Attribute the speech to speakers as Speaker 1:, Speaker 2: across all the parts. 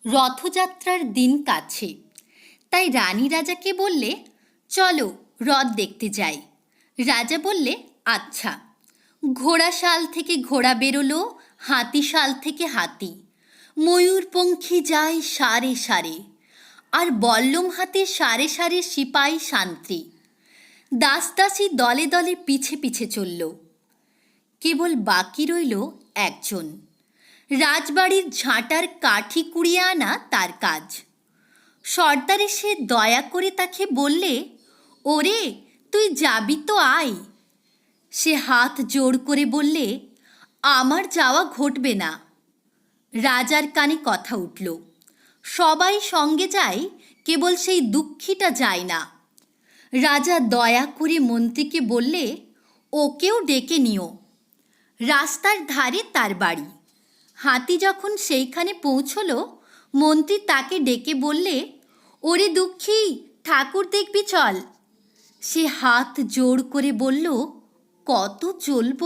Speaker 1: রথযাত্রার দিন কাছে, তাই রানী রাজাকে বললে, চলো রথ দেখতে যাই। রাজা বললে, আচ্ছা। ঘোড়াশাল থেকে ঘোড়া বেরোলো, হাতিশাল থেকে হাতি, ময়ূরপঙ্খী যায় সারে সারে, আর বল্লম হাতে সারে সারে সিপাই শান্তি, দাসদাসী দলে দলে পিছে পিছে চলল। কেবল বাকি রইল একজন, রাজবাড়ির ঝাঁটার কাঠি কুড়িয়ে আনা তার কাজ। সর্দার এসে দয়া করে তাকে বললে, ওরে তুই যাবি তো আয়। সে হাত জোর করে বললে, আমার যাওয়া ঘটবে না। রাজার কানে কথা উঠল, সবাই সঙ্গে যায়, কেবল সেই দুঃখীটা যায় না। রাজা দয়া করে মন্ত্রীকে বললে, ওকেও ডেকে নিও। রাস্তার ধারে তার বাড়ি। হাতি যখন সেইখানে পৌঁছল, মন্ত্রী তাকে ডেকে বললে, ওরে দুঃখী, ঠাকুর দেখবি চল। সে হাত জোড় করে বলল, কত চলব?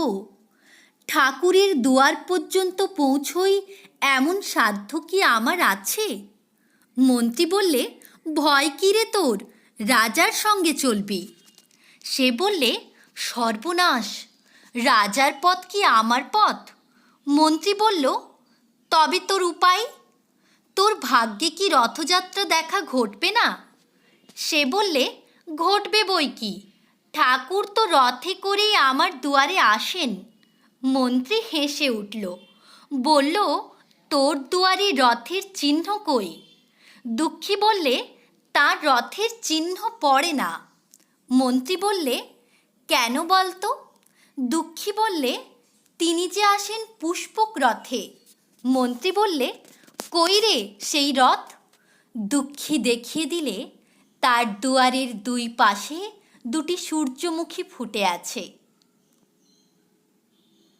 Speaker 1: ঠাকুরের দুয়ার পর্যন্ত পৌঁছই এমন সাধ্য কি আমার আছে? মন্ত্রী বললে, ভয় কি রে তোর, রাজার সঙ্গে চলবি। সে বললে, সর্বনাশ, রাজার পথ কি আমার পথ? মন্ত্রী বলল, তবে তোর উপায়? তোর ভাগ্যে কি রথযাত্রা দেখা ঘটবে না? সে বললে, ঘটবে বই কি, ঠাকুর তো রথে করেই আমার দুয়ারে আসেন। মন্ত্রী হেসে উঠল, বলল, তোর দুয়ারে রথের চিহ্ন কই? দুঃখী বললে, তার রথের চিহ্ন পড়ে না। মন্ত্রী বললে, কেন বলতো? দুঃখী বললে, তিনি যে আসেন পুষ্পক রথে। মন্ত্রী বললে, কই রে সেই রথ? দুঃখী দেখিয়ে দিলে, তার দুয়ারের দুই পাশে দুটি সূর্যমুখী ফুটে আছে।